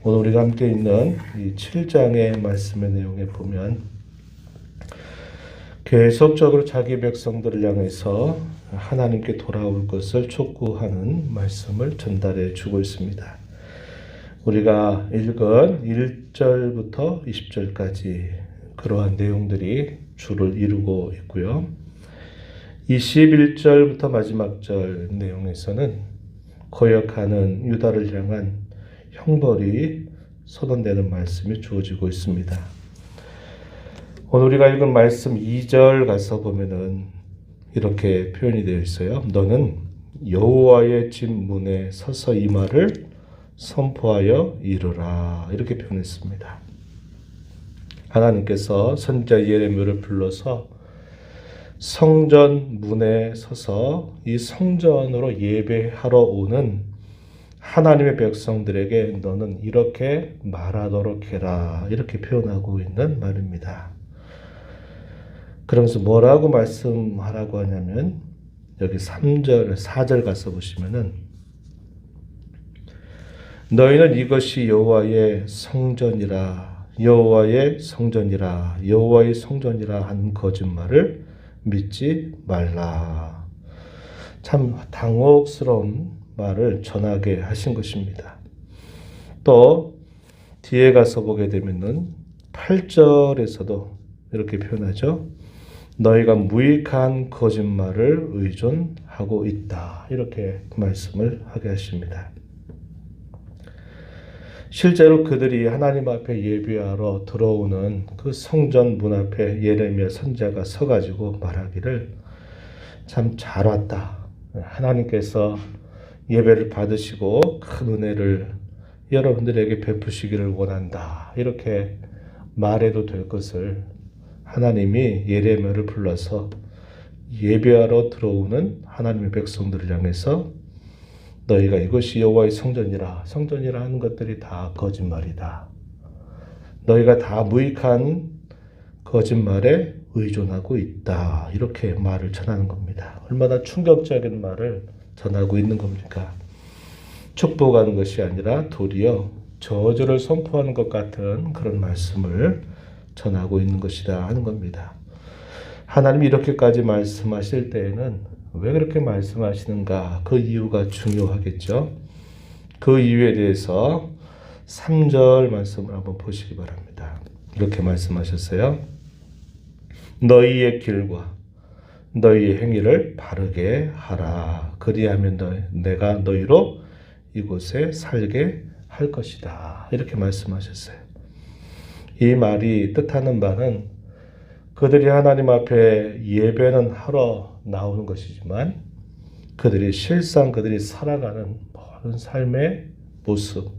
오늘 우리가 함께 있는 이 7장의 말씀의 내용에 보면 계속적으로 자기 백성들을 향해서 하나님께 돌아올 것을 촉구하는 말씀을 전달해 주고 있습니다. 우리가 읽은 1절부터 20절까지 그러한 내용들이 주를 이루고 있고요. 21절부터 마지막 절 내용에서는 거역하는 유다를 향한 형벌이 선언되는 말씀이 주어지고 있습니다. 오늘 우리가 읽은 말씀 2절 가서 보면은 이렇게 표현이 되어 있어요. 너는 여호와의 집 문에 서서 이 말을 선포하여 이르라. 이렇게 표현했습니다. 하나님께서 선지자 예레미야를 불러서 성전 문에 서서 이 성전으로 예배하러 오는 하나님의 백성들에게 너는 이렇게 말하도록 해라. 이렇게 표현하고 있는 말입니다. 그러면서 뭐라고 말씀하라고 하냐면 여기 3절, 4절 가서 보시면은 너희는 이것이 여호와의 성전이라 여호와의 성전이라 여호와의 성전이라 한 거짓말을 믿지 말라. 참 당혹스러운 말을 전하게 하신 것입니다. 또 뒤에 가서 보게 되면은 8절에서도 이렇게 표현하죠. 너희가 무익한 거짓말을 의존하고 있다. 이렇게 말씀을 하게 하십니다. 실제로 그들이 하나님 앞에 예배하러 들어오는 그 성전 문 앞에 예레미야 선지자가 서가지고 말하기를 참 잘 왔다. 하나님께서 예배를 받으시고 큰 은혜를 여러분들에게 베푸시기를 원한다. 이렇게 말해도 될 것을 하나님이 예레미야를 불러서 예배하러 들어오는 하나님의 백성들을 향해서 너희가 이것이 여호와의 성전이라 하는 것들이 다 거짓말이다. 너희가 다 무익한 거짓말에 의존하고 있다. 이렇게 말을 전하는 겁니다. 얼마나 충격적인 말을 전하고 있는 겁니까? 축복하는 것이 아니라 도리어 저주를 선포하는 것 같은 그런 말씀을 전하고 있는 것이다 하는 겁니다. 하나님이 이렇게까지 말씀하실 때에는 왜 그렇게 말씀하시는가? 그 이유가 중요하겠죠. 그 이유에 대해서 3절 말씀을 한번 보시기 바랍니다. 이렇게 말씀하셨어요. 너희의 길과 너희의 행위를 바르게 하라. 그리하면 내가 너희로 이곳에 살게 할 것이다. 이렇게 말씀하셨어요. 이 말이 뜻하는 바는 그들이 하나님 앞에 예배는 하러 나오는 것이지만 그들이 살아가는 모든 삶의 모습,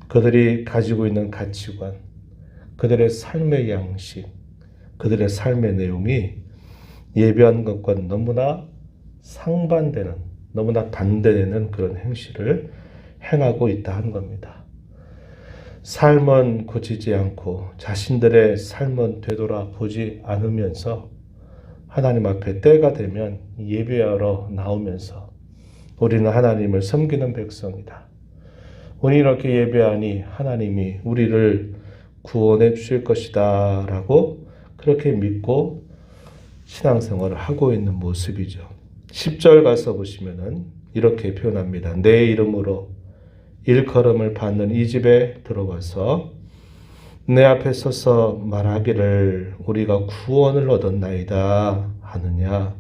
그들이 가지고 있는 가치관, 그들의 삶의 양식, 그들의 삶의 내용이 예배하는 것과 너무나 상반되는, 너무나 반대되는 그런 행실을 행하고 있다 하는 겁니다. 삶은 고치지 않고 자신들의 삶은 되돌아보지 않으면서 하나님 앞에 때가 되면 예배하러 나오면서 우리는 하나님을 섬기는 백성이다. 우리 이렇게 예배하니 하나님이 우리를 구원해 주실 것이다 라고 그렇게 믿고 신앙생활을 하고 있는 모습이죠. 10절 가서 보시면은 이렇게 표현합니다. 내 이름으로 일컬음을 받는 이 집에 들어와서 내 앞에 서서 말하기를 우리가 구원을 얻었나이다 하느냐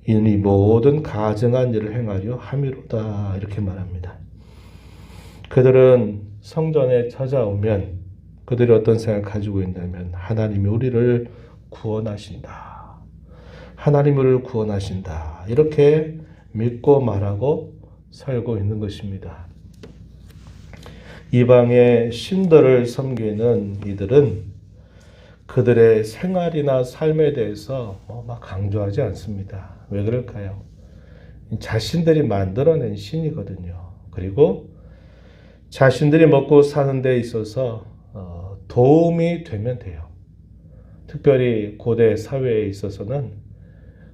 이는 모든 가증한 일을 행하려 함이로다 이렇게 말합니다. 그들은 성전에 찾아오면 그들이 어떤 생각을 가지고 있냐면 하나님이 우리를 구원하신다. 하나님이 우리를 구원하신다. 이렇게 믿고 말하고 살고 있는 것입니다. 이방의 신들을 섬기는 이들은 그들의 생활이나 삶에 대해서 막 강조하지 않습니다. 왜 그럴까요? 자신들이 만들어낸 신이거든요. 그리고 자신들이 먹고 사는 데 있어서 도움이 되면 돼요. 특별히 고대 사회에 있어서는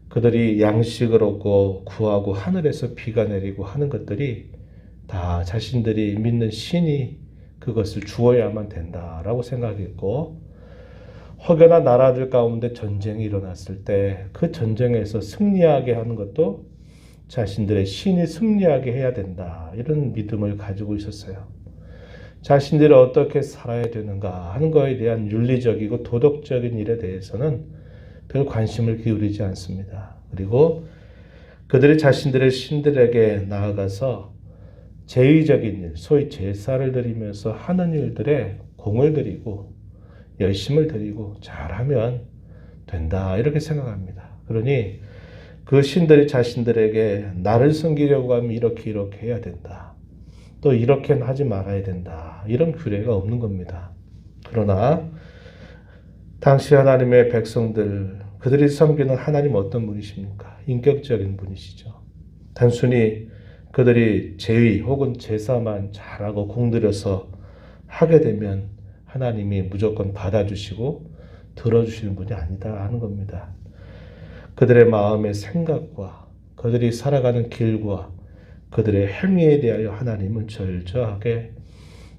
그들이 양식을 얻고 구하고 하늘에서 비가 내리고 하는 것들이 다 자신들이 믿는 신이 그것을 주어야만 된다라고 생각했고, 혹여나 나라들 가운데 전쟁이 일어났을 때 그 전쟁에서 승리하게 하는 것도 자신들의 신이 승리하게 해야 된다, 이런 믿음을 가지고 있었어요. 자신들이 어떻게 살아야 되는가 하는 것에 대한 윤리적이고 도덕적인 일에 대해서는 별 관심을 기울이지 않습니다. 그리고 그들이 자신들의 신들에게 나아가서 제의적인 일, 소위 제사를 드리면서 하는 일들에 공을 들이고 열심을 들이고 잘하면 된다, 이렇게 생각합니다. 그러니 그 신들이 자신들에게 나를 섬기려고 하면 이렇게 해야 된다, 또 이렇게는 하지 말아야 된다, 이런 규례가 없는 겁니다. 그러나 당시 하나님의 백성들, 그들이 섬기는 하나님 어떤 분이십니까? 인격적인 분이시죠. 단순히 그들이 제의 혹은 제사만 잘하고 공들여서 하게 되면 하나님이 무조건 받아주시고 들어주시는 분이 아니다 하는 겁니다. 그들의 마음의 생각과 그들이 살아가는 길과 그들의 행위에 대하여 하나님은 철저하게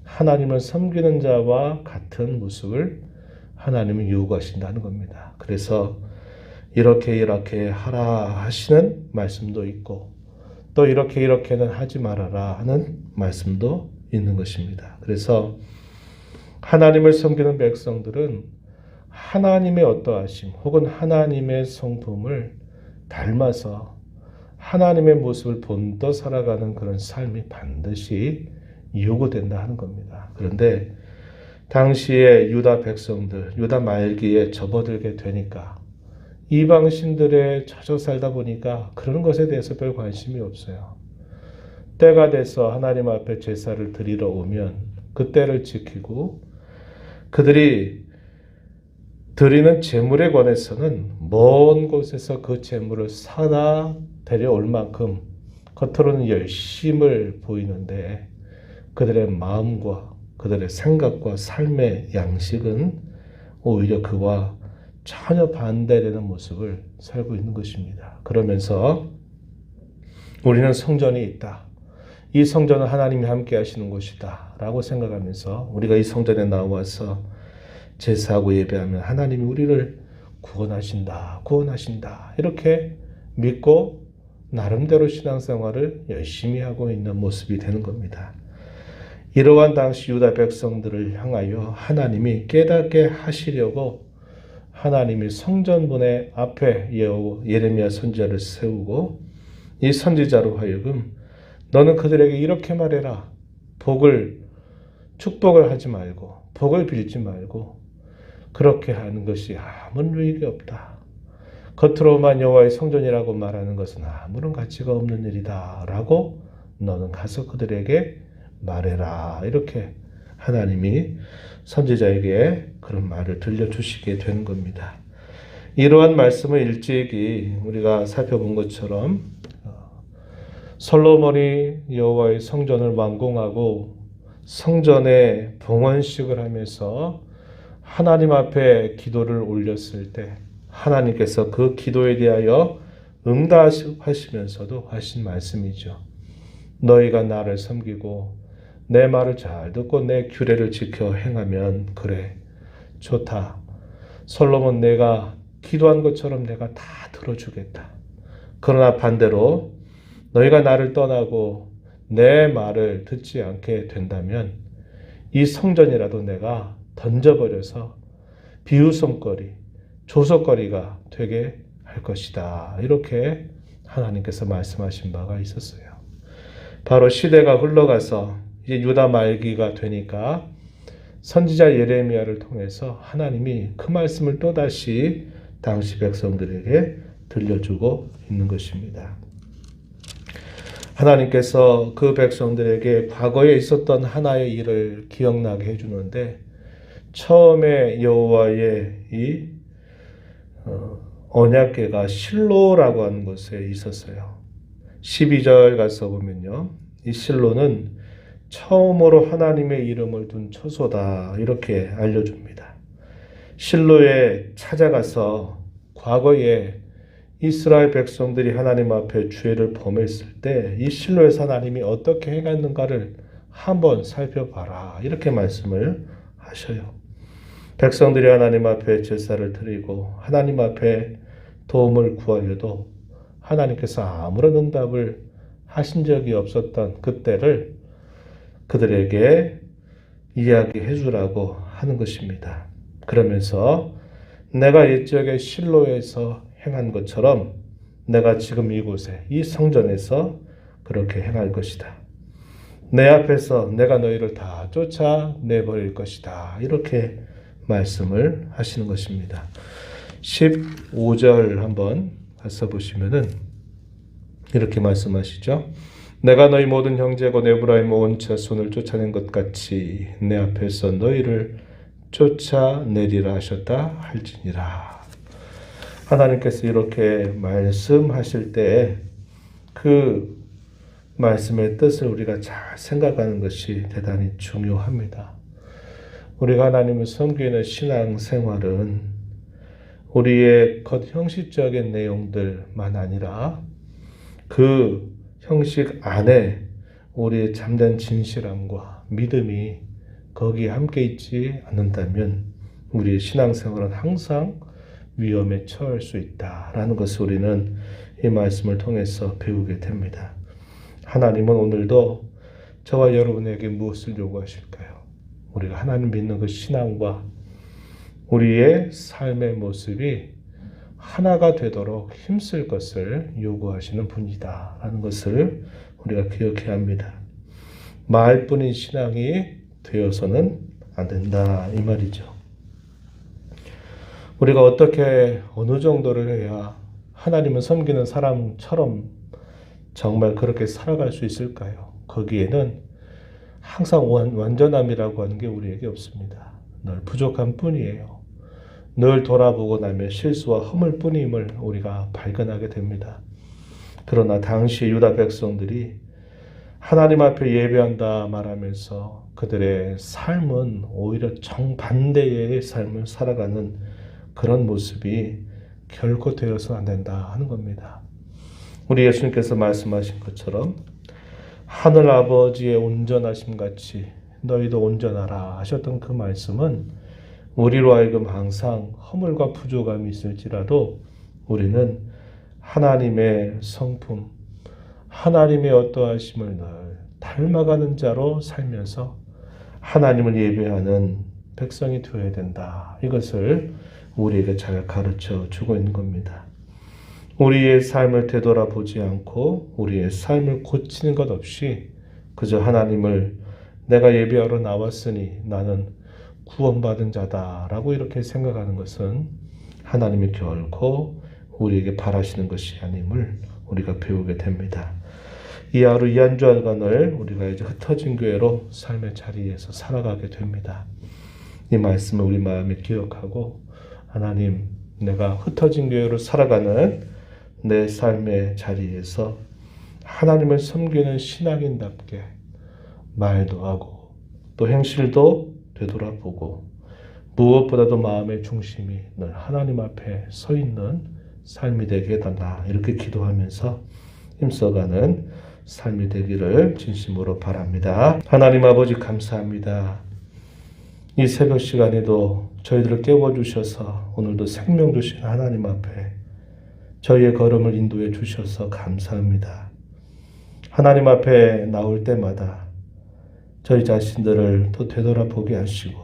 하나님을 섬기는 자와 같은 모습을 하나님은 요구하신다는 겁니다. 그래서 이렇게 하라 하시는 말씀도 있고, 또 이렇게는 하지 말아라 하는 말씀도 있는 것입니다. 그래서 하나님을 섬기는 백성들은 하나님의 어떠하심 혹은 하나님의 성품을 닮아서 하나님의 모습을 본떠 살아가는 그런 삶이 반드시 요구된다 하는 겁니다. 그런데 당시에 유다 백성들, 유다 말기에 접어들게 되니까 이방 신들에 젖어 살다 보니까 그런 것에 대해서 별 관심이 없어요. 때가 돼서 하나님 앞에 제사를 드리러 오면 그 때를 지키고, 그들이 드리는 제물에 관해서는 먼 곳에서 그 제물을 사다 데려올 만큼 겉으로는 열심을 보이는데 그들의 마음과 그들의 생각과 삶의 양식은 오히려 그와 전혀 반대되는 모습을 살고 있는 것입니다. 그러면서 우리는 성전이 있다, 이 성전은 하나님이 함께 하시는 곳이다 라고 생각하면서 우리가 이 성전에 나와서 제사하고 예배하면 하나님이 우리를 구원하신다 이렇게 믿고 나름대로 신앙생활을 열심히 하고 있는 모습이 되는 겁니다. 이러한 당시 유다 백성들을 향하여 하나님이 깨닫게 하시려고 하나님이 성전문의 앞에 예레미야 선지자를 세우고 이 선지자로 하여금 너는 그들에게 이렇게 말해라. 축복을 하지 말고 복을 빌지 말고 그렇게 하는 것이 아무런 유익이 없다. 겉으로만 여호와의 성전이라고 말하는 것은 아무런 가치가 없는 일이다 라고 너는 가서 그들에게 말해라. 이렇게 하나님이 선지자에게 그런 말을 들려주시게 되는 겁니다. 이러한 말씀을 일찍이 우리가 살펴본 것처럼 솔로몬이 여호와의 성전을 완공하고 성전에 봉헌식을 하면서 하나님 앞에 기도를 올렸을 때 하나님께서 그 기도에 대하여 응답하시면서도 하신 말씀이죠. 너희가 나를 섬기고 내 말을 잘 듣고 내 규례를 지켜 행하면 그래 좋다. 솔로몬 내가 기도한 것처럼 내가 다 들어주겠다. 그러나 반대로 너희가 나를 떠나고 내 말을 듣지 않게 된다면 이 성전이라도 내가 던져버려서 비웃음거리, 조석거리가 되게 할 것이다. 이렇게 하나님께서 말씀하신 바가 있었어요. 바로 시대가 흘러가서 이제 유다 말기가 되니까 선지자 예레미야를 통해서 하나님이 그 말씀을 또다시 당시 백성들에게 들려주고 있는 것입니다. 하나님께서 그 백성들에게 과거에 있었던 하나의 일을 기억나게 해주는데 처음에 여호와의 이 언약궤가 실로라고 하는 곳에 있었어요. 12절 가서 보면요. 이 실로는 처음으로 하나님의 이름을 둔 처소다 이렇게 알려줍니다. 실로에 찾아가서 과거에 이스라엘 백성들이 하나님 앞에 죄를 범했을 때 이 실로에서 하나님이 어떻게 행했는가를 한번 살펴봐라. 이렇게 말씀을 하셔요. 백성들이 하나님 앞에 제사를 드리고 하나님 앞에 도움을 구하여도 하나님께서 아무런 응답을 하신 적이 없었던 그때를 그들에게 이야기해 주라고 하는 것입니다. 그러면서 내가 옛적에 실로에서 행한 것처럼 내가 지금 이곳에 이 성전에서 그렇게 행할 것이다. 내 앞에서 내가 너희를 다 쫓아내버릴 것이다. 이렇게 말씀을 하시는 것입니다. 15절 한번 가서 보시면은 이렇게 말씀하시죠. 내가 너희 모든 형제고 에브라임 온 자손을 쫓아낸 것 같이 내 앞에서 너희를 쫓아내리라 하셨다 할지니라. 하나님께서 이렇게 말씀하실 때 그 말씀의 뜻을 우리가 잘 생각하는 것이 대단히 중요합니다. 우리가 하나님을 섬기는 신앙생활은 우리의 겉형식적인 내용들만 아니라 그 형식 안에 우리의 참된 진실함과 믿음이 거기에 함께 있지 않는다면 우리의 신앙생활은 항상 위험에 처할 수 있다라는 것을 우리는 이 말씀을 통해서 배우게 됩니다. 하나님은 오늘도 저와 여러분에게 무엇을 요구하실까요? 우리가 하나님 믿는 그 신앙과 우리의 삶의 모습이 하나가 되도록 힘쓸 것을 요구하시는 분이다 라는 것을 우리가 기억해야 합니다. 말뿐인 신앙이 되어서는 안 된다 이 말이죠. 우리가 어떻게 어느 정도를 해야 하나님을 섬기는 사람처럼 정말 그렇게 살아갈 수 있을까요? 거기에는 항상 완전함이라고 하는 게 우리에게 없습니다. 늘 부족한 뿐이에요. 늘 돌아보고 나면 실수와 허물 뿐임을 우리가 발견하게 됩니다. 그러나 당시 유다 백성들이 하나님 앞에 예배한다 말하면서 그들의 삶은 오히려 정반대의 삶을 살아가는 그런 모습이 결코 되어서 안 된다 하는 겁니다. 우리 예수님께서 말씀하신 것처럼 하늘 아버지의 온전하심 같이 너희도 온전하라 하셨던 그 말씀은 우리로 하여금 항상 허물과 부족함이 있을지라도 우리는 하나님의 성품, 하나님의 어떠하심을 늘 닮아가는 자로 살면서 하나님을 예배하는 백성이 되어야 된다. 이것을 우리에게 잘 가르쳐 주고 있는 겁니다. 우리의 삶을 되돌아보지 않고 우리의 삶을 고치는 것 없이 그저 하나님을 내가 예배하러 나왔으니 나는 구원받은 자다라고 이렇게 생각하는 것은 하나님이 결코 우리에게 바라시는 것이 아님을 우리가 배우게 됩니다. 이 하루 이 한 주간을 우리가 이제 흩어진 교회로 삶의 자리에서 살아가게 됩니다. 이 말씀을 우리 마음에 기억하고 하나님, 내가 흩어진 교회로 살아가는 내 삶의 자리에서 하나님을 섬기는 신앙인답게 말도 하고 또 행실도 되돌아보고 무엇보다도 마음의 중심이 늘 하나님 앞에 서 있는 삶이 되게 해달라 이렇게 기도하면서 힘써가는 삶이 되기를 진심으로 바랍니다. 하나님 아버지 감사합니다. 이 새벽 시간에도 저희들을 깨워주셔서 오늘도 생명 주신 하나님 앞에 저희의 걸음을 인도해 주셔서 감사합니다. 하나님 앞에 나올 때마다 저희 자신들을 또 되돌아보게 하시고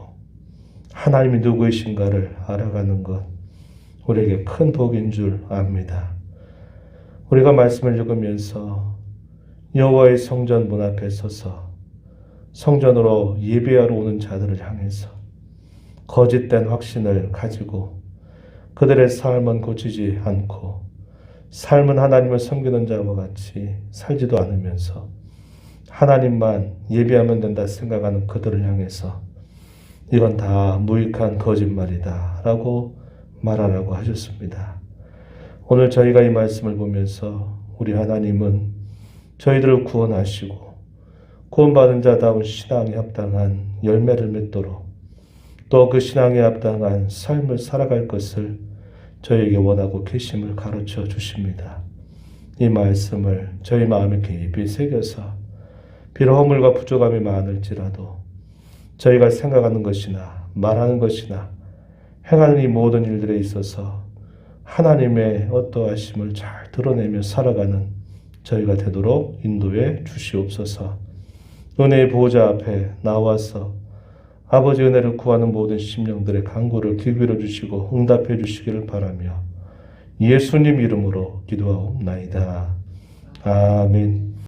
하나님이 누구이신가를 알아가는 것 우리에게 큰 복인 줄 압니다. 우리가 말씀을 읽으면서 여호와의 성전 문 앞에 서서 성전으로 예배하러 오는 자들을 향해서 거짓된 확신을 가지고 그들의 삶은 고치지 않고 삶은 하나님을 섬기는 자와 같이 살지도 않으면서 하나님만 예배하면 된다 생각하는 그들을 향해서 이건 다 무익한 거짓말이다 라고 말하라고 하셨습니다. 오늘 저희가 이 말씀을 보면서 우리 하나님은 저희들을 구원하시고 구원받은 자다운 신앙에 합당한 열매를 맺도록 또 그 신앙에 합당한 삶을 살아갈 것을 저희에게 원하고 계심을 가르쳐 주십니다. 이 말씀을 저희 마음에 깊이 새겨서 비록 허물과 부족함이 많을지라도 저희가 생각하는 것이나 말하는 것이나 행하는 이 모든 일들에 있어서 하나님의 어떠하심을 잘 드러내며 살아가는 저희가 되도록 인도해 주시옵소서. 은혜의 보호자 앞에 나와서 아버지 은혜를 구하는 모든 심령들의 간구를 기울여 주시고 응답해 주시기를 바라며 예수님 이름으로 기도하옵나이다. 아멘.